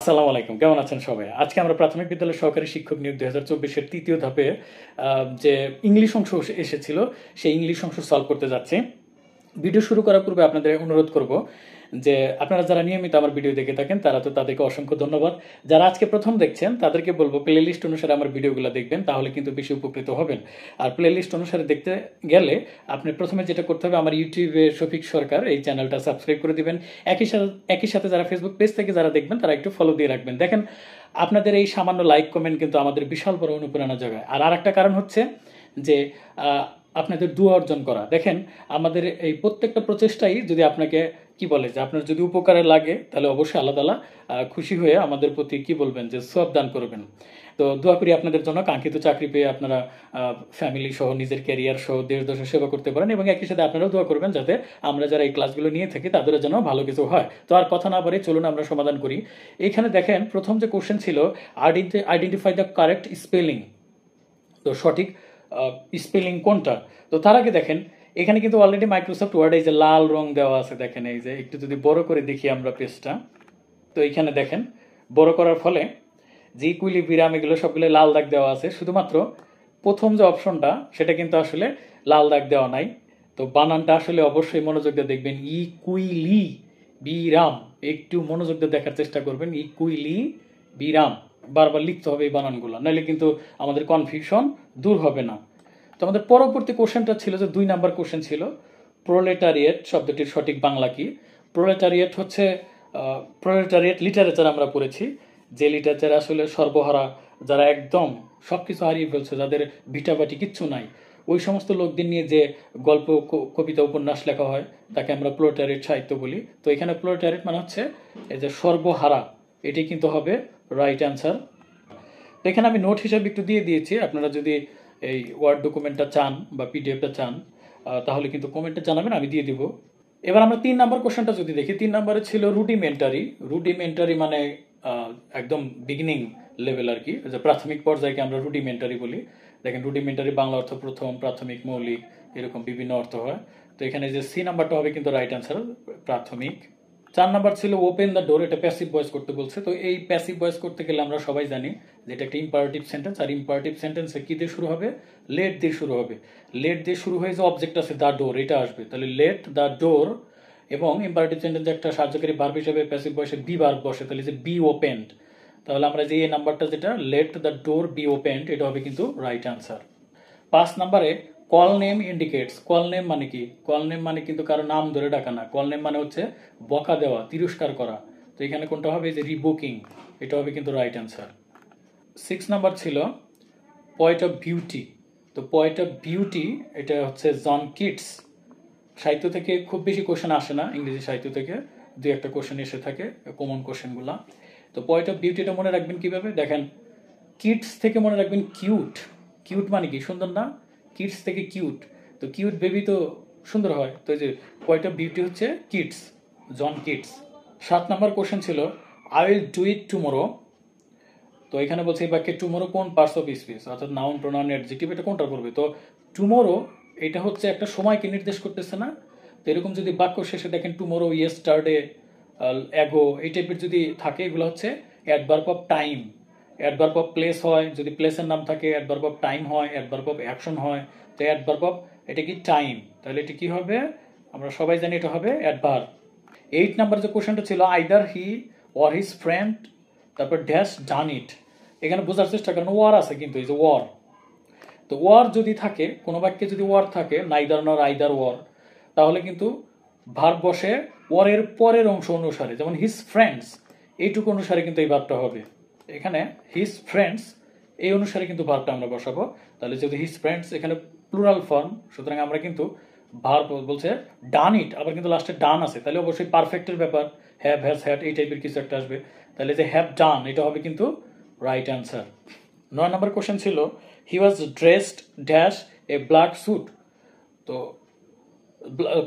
আসসালামু আলাইকুম, কেমন আছেন সবাই? আজকে আমরা প্রাথমিক বিদ্যালয়ের সহকারী শিক্ষক নিয়োগ ২০২৪-এর ৩য় ধাপে যে ইংলিশ অংশ এসেছিল, সেই ইংলিশ অংশ সলভ করতে যাচ্ছি। ভিডিও শুরু করার পূর্বে আপনাদের অনুরোধ করব যে আপনারা যারা নিয়মিত আমার ভিডিও দেখে থাকেন তারা তো তাদেরকে অসংখ্য ধন্যবাদ। যারা আজকে প্রথম দেখছেন তাদেরকে বলবো প্লে লিস্ট অনুসারে আমার ভিডিওগুলো দেখবেন, তাহলে কিন্তু বেশি উপকৃত হবেন। আর প্লে লিস্ট অনুসারে দেখতে গেলে আপনি প্রথমে যেটা করতে হবে, আমার ইউটিউবে শফিক সরকার এই চ্যানেলটা সাবস্ক্রাইব করে দিবেন। একই সাথে যারা ফেসবুক পেজ থেকে যারা দেখবেন তারা একটু ফলো দিয়ে রাখবেন। দেখেন, আপনাদের এই সামান্য লাইক কমেন্ট কিন্তু আমাদের বিশাল বড় অনুপ্রেরণা যোগায়। আর আরেকটা কারণ হচ্ছে যে আপনাদের দোয়া অর্জন করা। দেখেন, আমাদের এই প্রত্যেকটা প্রচেষ্টাই যদি আপনাকে কি বলে যে আপনার যদি উপকারে লাগে, তাহলে অবশ্যই আল্লাহ তাআলা খুশি হয়ে আমাদের প্রতি কি বলবেন যে সওয়াব দান করবেন। তো দোয়া করি আপনাদের জন্য কাঙ্ক্ষিত চাকরি পেয়ে আপনারা ফ্যামিলি সহ নিজের ক্যারিয়ার সহ দেশ দেশের সেবা করতে পারেন, এবং একই সাথে আপনারাও দোয়া করবেন যাতে আমরা যারা এই ক্লাসগুলো নিয়ে থাকি তাদের যেন ভালো কিছু হয়। তো আর কথা না বলে চলুন আমরা সমাধান করি। এখানে দেখেন, প্রথম যে কোশ্চেন ছিল আইডেন্টিফাই দ্য কারেক্ট স্পেলিং। তো সঠিক স্পেলিং কোনটা? তো তার আগে দেখেন, এখানে কিন্তু অলরেডি মাইক্রোসফট ওয়ার্ড এই যে লাল রং দেওয়া আছে, দেখেন এই যে একটু যদি বড় করে দেখি আমরা পেজটা, তো এখানে দেখেন বড় করার ফলে যে ইকুইলিব্রিয়াম এগুলো সবগুলো লাল দাগ দেওয়া আছে, শুধুমাত্র প্রথম যে অপশনটা সেটা কিন্তু আসলে লাল দাগ দেওয়া নাই। তো বানানটা আসলে অবশ্যই মনোযোগ দিয়ে দেখবেন, ইকুইলি বিরাম, একটু মনোযোগ দিয়ে দেখার চেষ্টা করবেন। ইকুইলি বিরাম বারবার লিখতে হবে এই বানানগুলো, নাহলে কিন্তু আমাদের কনফিউশন দূর হবে না। তো আমাদের পরবর্তী কোশ্চেনটা ছিল যে 2 নাম্বার কোশ্চেন ছিল, প্রোলেটারিয়েট শব্দটির সঠিক বাংলা কি? প্রোলেটারিয়েট হচ্ছে প্রোলেটারিয়েট লিটারেচার আমরা পড়েছি, যে লিটারেচার আসলে সর্বহারা, যারা একদম সবকিছু হারিয়ে ফেলছে, যাদের ভিটাবাটি কিচ্ছু নাই, ওই সমস্ত লোকদের নিয়ে যে গল্প কবিতা উপন্যাস লেখা হয় তাকে আমরা প্রোলেটারিয়েট সাহিত্য বলি। তো এখানে প্রোলেটারিয়েট মানে হচ্ছে এই যে সর্বহারা, এটি কিন্তু হবে রাইট অ্যান্সার। তো এখানে আমি নোট হিসাবে একটু দিয়ে দিয়েছি, আপনারা যদি এই ওয়ার্ড ডকুমেন্টটা চান বা পিডিএফটা চান তাহলে কিন্তু কমেন্টে জানাবেন, আমি দিয়ে দিব। এবার আমরা 3 নাম্বার কোশ্চেনটা যদি দেখি, 3 নাম্বারে ছিল রুডিমেন্টারি। রুডিমেন্টারি মানে একদম বিগিনিং লেভেল আর কি, যে প্রাথমিক পর্যায়কে আমরা রুডিমেন্টারি বলি। দেখেন, রুডিমেন্টারি বাংলা অর্থ প্রথম, প্রাথমিক, মৌলিক, এরকম বিভিন্ন অর্থ হয়। তো এখানে যে সি নাম্বারটা হবে কিন্তু রাইট অ্যান্সার, প্রাথমিক। 4 নাম্বার ছিল ওপেন দ্য ডোর, এটা প্যাসিভ ভয়েস করতে বলছে। তো এই প্যাসিভ ভয়েস করতে গেলে আমরা সবাই জানি যে এটা একটা ইম্পারেটিভ সেন্টেন্স, আর ইম্পারেটিভ সেন্টেন্সে কি দিয়ে শুরু হবে? লেট দিয়ে শুরু হবে। লেট দিয়ে শুরু হয়ে যে অবজেক্ট আছে দ্য ডোর, এটা আসবে, তাহলে লেট দ্য ডোর। এবং ইম্পারেটিভ সেন্টেন্সে একটা কার্যকারী ভার্ব হিসেবে প্যাসিভ ভয়েসে বি ভার্ব বসে, তাহলে যে বি ওপেন্ড, তাহলে আমরা যে এই নাম্বারটা যেটা let the door be opened, এটা হবে কিন্তু রাইট অ্যান্সার। 5 নাম্বারে call name indicates. Call name মানে কি? কল নেম মানে কিন্তু কারো নাম ধরে ডাকা না, কল নেম মানে হচ্ছে বকা দেওয়া, তিরস্কার করা। তো এখানে কোনটা হবে? যে রিবুকিং, এটা হবে কিন্তু রাইট অ্যান্সার। 6 নাম্বার ছিল পয়েট অফ বিউটি। তো পয়েট অফ বিউটি এটা হচ্ছে জন কিটস। সাহিত্য থেকে খুব বেশি কোশ্চেন আসে না, ইংরেজি সাহিত্য থেকে 2-1টা কোশ্চেন এসে থাকে, কমন কোশ্চেনগুলা। তো পয়েট অফ বিউটিটা মনে রাখবেন কিভাবে? দেখেন, কিডস থেকে মনে রাখবেন কিউট। কিউট মানে কি? সুন্দর না? কিডস থেকে কিউট, তো কিউট বেবি তো সুন্দর হয়। তো এই যে পয়েন্ট অফ বিউটি হচ্ছে Keats, John Keats. 7 number question ছিল I will do it tomorrow. তো এখানে বলছে এই বাক্যে টুমোরো কোন পার্টস অফ স্পিচ, অর্থাৎ নাউন, প্রোনাউন, অ্যাডজেক্টিভ, এটা কোনটা পড়বে? তো টুমোরো এটা হচ্ছে একটা সময়কে নির্দেশ করতেছে না? তো এরকম যদি বাক্য শেষে দেখেন টুমোরো, ইয়েস্টারডে, অ্যাগো, এই টাইপের যদি থাকে, এগুলো হচ্ছে adverb of time. Adverb of place হয়, যদি প্লেসের নাম থাকে। অ্যাডভার্ব অফ টাইম হয়, অ্যাডভার্ব অফ অ্যাকশন হয়। তো অ্যাডভার্ব অফ এটা কি টাইম, তাহলে এটা কি হবে? আমরা সবাই জানি এটা হবে অ্যাডভার্ব। 8 নাম্বার যে কোশ্চেনটা ছিল either he or his friend, তারপর ড্যাশ ডান ইট। এখানে বোঝার চেষ্টা করেন, ওয়ার আছে কিন্তু, এই যে ওয়ার। তো ওয়ার যদি থাকে, কোনো বাক্যে যদি ওয়ার থাকে, নাইদার নর আইদার ওয়ার, তাহলে কিন্তু ভার্ব বসে ওয়ারের পরের অংশ অনুসারে, যেমন হিজ ফ্রেন্ডস, এইটুকু অনুসারে কিন্তু এই ভার্বটা হবে। এখানে হিজ ফ্রেন্ডস এই অনুসারে কিন্তু ভার্বটা আমরা বসাবো। তাহলে যদি হিজ ফ্রেন্ডস এখানে প্লুরাল ফর্ম, সুতরাং আমরা কিন্তু ভার্ব বলছে ডান ইট, আবার কিন্তু লাস্টে ডান আছে, তাহলে অবশ্যই পারফেক্টের ব্যাপার, হ্যাভ, হ্যাজ, হ্যাড, এই টাইপের কিছু একটা আসবে। তাহলে যে হ্যাভ ডান, এটা হবে কিন্তু রাইট অ্যান্সার। 9 নম্বর কোশ্চেন ছিল he was dressed dash a black suit. তো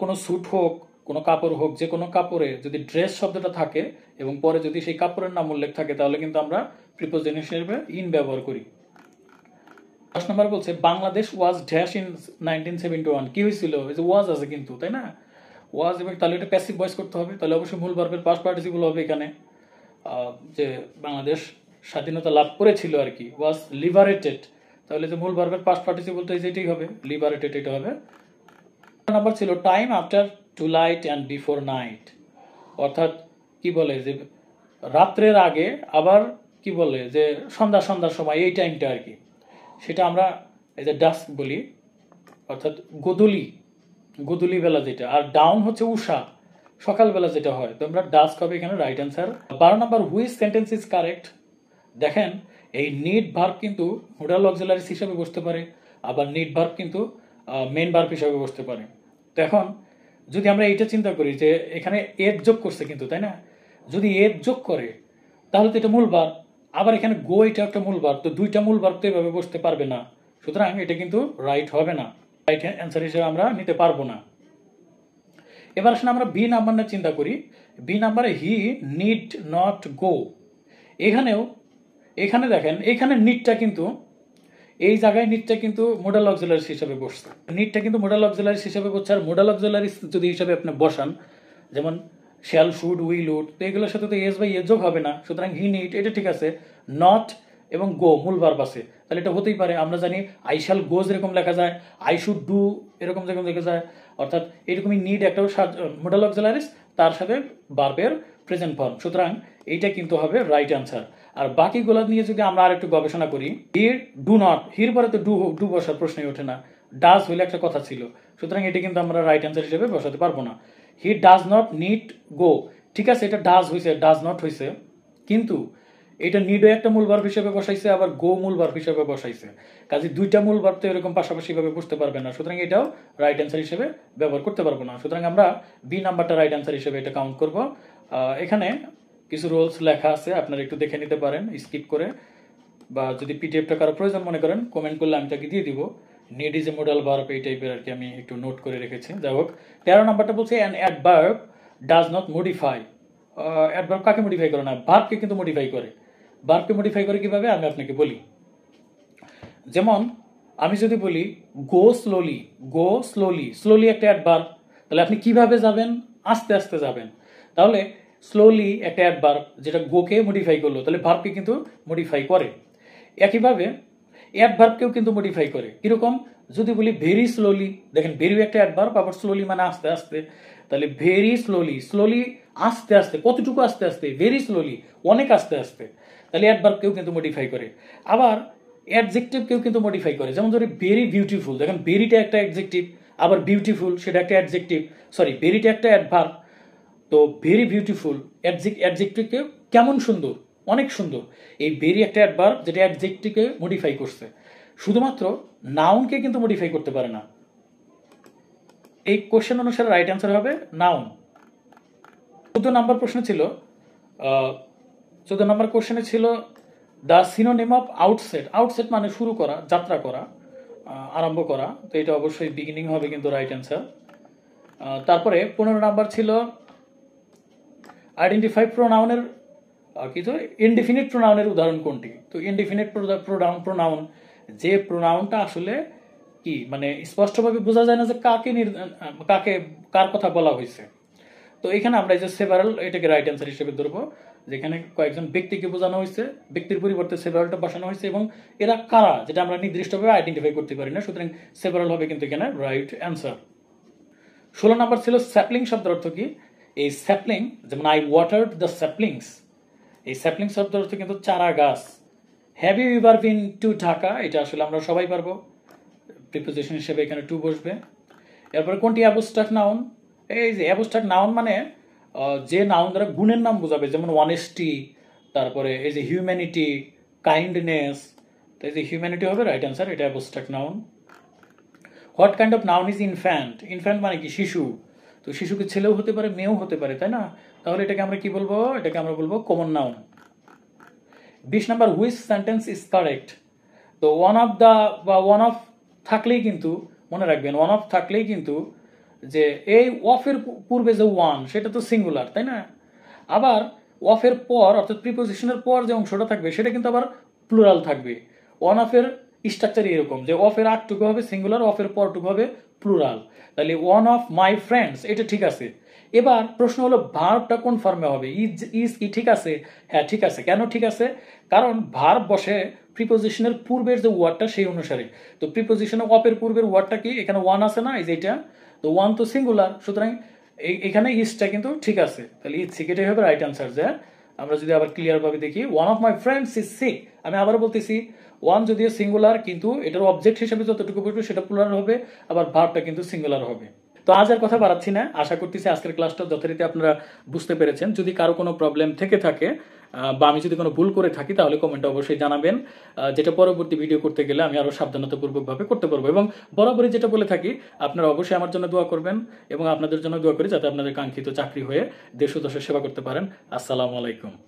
কোনো স্যুট হোক, কোনো কাপড় হোক, যে কোনো কাপড়ে যদি ড্রেস শব্দটা থাকে এবং পরে যদি সেই কাপড়ের নাম উল্লেখ থাকে, তাহলে কিন্তু আমরা প্রিপোজিশন হিসেবে ইন ব্যবহার করি। 10 নম্বর বলছে বাংলাদেশ ওয়াজ ড্যাশ ইন 1971। কি হয়েছিল? এই যে ওয়াজ আছে কিন্তু, তাই না? ওয়াজ, এবং তাহলে এটা প্যাসিভ ভয়েস করতে হবে, তাহলে অবশ্যই মূল ভার্বের পাস্ট পার্টিসিপল হবে এখানে। যে বাংলাদেশ স্বাধীনতা লাভ করেছিল আর কি, ওয়াজ লিবারেটেড, তাহলে যে মূল ভার্বের পাস্ট পার্টিসিপল তো যেটাই হবে, লিবারেটেড এটা হবে। নাম্বার ছিল time after twilight and before night, অর্থাৎ কি বলে যে রাত্রের আগে আবার কি বলে যে সন্ধ্যার সময়, এই টাইমটা আর কি, সেটা আমরা এই যে ডাস্ক বলি, অর্থাৎ গোধূলি বেলা যেটা। আর ডাউন হচ্ছে উষা, সকালবেলা যেটা হয়, তো আমরা ডাস্ক হবে এখানে right answer. 12 number, which sentence is correct. দেখেন এই নিড ভার্ব কিন্তু মোডাল অক্সিলারিস হিসাবে বসতে পারে, আবার নিড ভার্ব কিন্তু মেন ভার্ব হিসাবে বসতে পারে। তো এখন যদি আমরা এইটা চিন্তা করি যে এখানে এর যোগ করছে কিন্তু, তাই না, যদি এর যোগ করে তাহলে তো এটা মূল ভার্ব, আবার এখানে গো এটা একটা মূল ভার্ব, তো দুইটা মূল ভার্ব তো এভাবে বসতে পারবে না, সুতরাং এটা কিন্তু রাইট হবে না, রাইট অ্যান্সার হিসেবে আমরা নিতে পারবো না। এবার আসলে আমরা বি নাম্বার নিয়ে চিন্তা করি। বি নাম্বারে হি নিড নট গো, এখানে দেখেন এখানে নিডটা কিন্তু এই জায়গায় নিডটা কিন্তু মোডাল অক্সিলারিস হিসেবে বসছে, নিডটা কিন্তু মোডাল অক্সিলারিস হিসেবে বসছে। আর মোডাল অক্সিলারিস যদি হিসাবে আপনি বসান, যেমন শ্যাল, শুড, উইল, উড, তো এগুলোর সাথে তো এস বাই এস যোগ হবে না, সুতরাং হি নিড এটা ঠিক আছে। নট এবং গো মূল ভার্ব আছে, তাহলে এটা হতেই পারে। আমরা জানি আই শ্যাল গো যেরকম লেখা যায়, আই শুড ডু এরকম যেরকম লেখা যায়, অর্থাৎ এরকমই নিড একটা মোডাল অক্সিলারিস, তার সাথে ভার্বের প্রেজেন্ট ফর্ম, সুতরাং এইটা কিন্তু হবে রাইট অ্যান্সার। আর বাকিগুলো নিয়ে যদি আমরা আর একটু গবেষণা করি, হির ডু নট, হির পরে তো ডু বসার প্রশ্নই ওঠে না, ডাজ হইলে একটা কথা ছিল, সুতরাং এটা কিন্তু আমরা রাইট অ্যান্সার হিসেবে বসাতে পারবো না। হি ডাজ নট নিড গো, ঠিক আছে, এটা ডাজ হয়েছে, ডাজ নট হয়েছে, কিন্তু এটা নিডও একটা মূল ভার্ব হিসেবে বসাইছে, আবার গো মূল ভার্ব হিসেবে বসাইছে, কাজে দুইটা মূল ভার্ব তো এরকম পাশাপাশি ভাবে বসতে পারবে না, সুতরাং এটাও রাইট অ্যান্সার হিসেবে ব্যবহার করতে পারবো না, সুতরাং আমরা বি নাম্বারটা রাইট অ্যান্সার হিসেবে এটা কাউন্ট করব। এখানে কিছু রুলস লেখা আছে, আপনারা একটু দেখে নিতে পারেন স্কিপ করে, বা যদি পিডিএফটা কারো প্রয়োজন মনে করেন কমেন্ট করলে আমি তাকে দিয়ে দিব। Need is a modal verb এই টাইপের আর কি, আমি একটু নোট করে রেখেছি। যাই হোক, 13 নাম্বারটা বলছে an adverb does not modify. Adverb কাকে মডিফাই করে না, ভার্বকে কিন্তু মডিফাই করে। ভার্বকে মডিফাই করে কিভাবে আমি আপনাকে বলি। যেমন আমি যদি বলি go slowly, go slowly, slowly একটা অ্যাডভার্ব, তাহলে আপনি কিভাবে যাবেন, আস্তে আস্তে যাবেন, তাহলে স্লোলি একটা অ্যাডভার্ব যেটা গোকে মডিফাই করলো, তাহলে ভার্বকে কিন্তু মডিফাই করে। একইভাবে অ্যাডভার্বকেও কিন্তু মডিফাই করে, কিরকম, যদি বলি ভেরি স্লোলি, দেখেন ভেরি একটা অ্যাডভার্ব, আবার স্লোলি মানে আস্তে আস্তে, তাহলে ভেরি স্লোলি, স্লোলি আস্তে আস্তে, কতটুকু আস্তে আস্তে, ভেরি স্লোলি অনেক আস্তে আস্তে, তাহলে অ্যাডভার্বকেও কিন্তু মডিফাই করে। আবার অ্যাডজেক্টিভকেও কিন্তু মডিফাই করে, যেমন ধরি ভেরি বিউটিফুল, দেখেন ভেরিটা একটা অ্যাডজেক্টিভ, আবার বিউটিফুল সেটা একটা অ্যাডজেক্টিভ, সরি ভেরিটা একটা অ্যাডভার্ব, তো ভেরি বিউটিফুল অ্যাডজেক্টিভকে কেমন সুন্দর, অনেক সুন্দর, এই ভেরি একটা অ্যাডভার্ব যেটা অ্যাডজেক্টিভকে মডিফাই করছে, শুধুমাত্র নাউনকে কিন্তু মডিফাই করতে পারে না। এই কোশ্চেন অনুসারে রাইট অ্যান্সার হবে নাউন। 14 নম্বর প্রশ্ন ছিল, 14 নম্বর কোশ্চেনে ছিল the synonym of outset. Outset মানে শুরু করা, যাত্রা করা, আরম্ভ করা, তো এটা অবশ্যই বিগিনিং হবে কিন্তু রাইট অ্যান্সার। তারপরে 15 নাম্বার ছিল আইডেন্টিফাই প্রোনাউনের কিছু ইনডিফিনিট প্রোনাউনের উদাহরণ কোনটি। তো ইনডিফিনিট প্রোনাউন যে প্রোনাউনটা আসলে কি মানে স্পষ্টভাবে বোঝা যায় না যে কাকে কার কথা বলা হয়েছে, তো এখানে আমরা এই যে সেভারাল এটাকে রাইট অ্যান্সার হিসেবে ধরবো, যেখানে কয়েকজন ব্যক্তিকে বোঝানো হয়েছে, ব্যক্তির পরিবর্তে সেভারালটা বসানো হয়েছে, এবং এরা কারা যেটা আমরা নির্দিষ্টভাবে আইডেন্টিফাই করতে পারি না, সুতরাং সেভারাল হবে কিন্তু এখানে রাইট অ্যান্সার। 16 নাম্বার ছিল স্যাপলিং শব্দের অর্থ কি। এই স্যাপলিং, যেমন আই ওয়াটার্ড দ্য স্যাপলিংস, এই স্যাপলিং শব্দের অর্থ কিন্তু চারা গাছ। Have you ever been to Dhaka, এটা আসলে আমরা সবাই পারবো, প্রিপোজিশন হিসেবে এখানে টু বসবে। এরপরে কোনটি অ্যাবস্ট্রাক্ট নাউন। এই যে অ্যাবস্ট্রাক্ট নাউন মানে যে নাউন দ্বারা গুণের নাম বোঝাবে, যেমন অনেস্টি, তারপরে এই যে হিউম্যানিটি, কাইন্ডনেস, তো এই যে হিউম্যানিটি হবে রাইট অ্যান্সার, এটা abstract noun. What kind of noun is infant. Infant মানে কি, শিশু, তো শিশুকে ছেলেও হতে পারে মেয়েও হতে পারে, তাই না, তাহলে এটাকে আমরা কি বলবো, এটাকে আমরা বলবো common noun. 20 number which sentence is correct. তো ওয়ান অফ দা বা ওয়ান অফ থাকলেই কিন্তু মনে রাখবেন, ওয়ান অফ থাকলেই কিন্তু যে এই অফের পূর্বে যে ওয়ান সেটা তো সিঙ্গুলার, তাই না, আবার অফের পর অর্থাৎ প্রিপোজিশনের পর যে অংশটা থাকবে সেটা কিন্তু আবার প্লুরাল থাকবে। ওয়ান অফের স্ট্রাকচার এরকম যে অফের আগটুকু হবে সিঙ্গুলার, অফের পরটুকু হবে প্লুরাল, তাহলে ওয়ান অফ মাই ফ্রেন্ডস এটা ঠিক আছে, এবার প্রশ্ন হলো ভার্বটা কোন ফর্মে হবে? ইজ কি ঠিক আছে? হ্যাঁ ঠিক আছে। কেন ঠিক আছে? কারণ ভার্ব বসে প্রিপোজিশনের পূর্বের যে ওয়ার্ডটা সেই অনুসারে। তো প্রিপোজিশন অফের পূর্বের ওয়ার্ডটা কি? এখানে ওয়ান আছে না, এই যে এটা, তো ওয়ান তো সিঙ্গুলার, সুতরাং এখানে ইজটা কিন্তু ঠিক আছে। তাহলে ইজ সিক, এটাই হবে রাইট আনসার। যে আমরা যদি আবার ক্লিয়ার ভাবে দেখি, one of my friends is sick, আমি আবার বলতেছি ওয়ান যদিও সিঙ্গুলার কিন্তু এটার অবজেক্ট হিসেবে যতটুকু বলবো সেটা প্লুরাল হবে, আবার ভার্বটা কিন্তু সিঙ্গুলার হবে। তো আজ আর কথা বাড়াচ্ছি না, আশা করতেছি আজকের ক্লাসটা যথারীতি আপনারা বুঝতে পেরেছেন। যদি কারো কোনো প্রবলেম থেকে থাকে বা আমি যদি কোনো ভুল করে থাকি তাহলে কমেন্টে অবশ্যই জানাবেন, যেটা পরবর্তী ভিডিও করতে গেলে আমি আরো সাবধানতাপূর্বকভাবে করতে পারবো। এবং বরাবরই যেটা বলে থাকি, আপনারা অবশ্যই আমার জন্য দোয়া করবেন এবং আপনাদের জন্য দোয়া করি যাতে আপনাদের কাঙ্ক্ষিত চাকরি হয়ে দেশ ও দেশের সেবা করতে পারেন। আসসালামু আলাইকুম।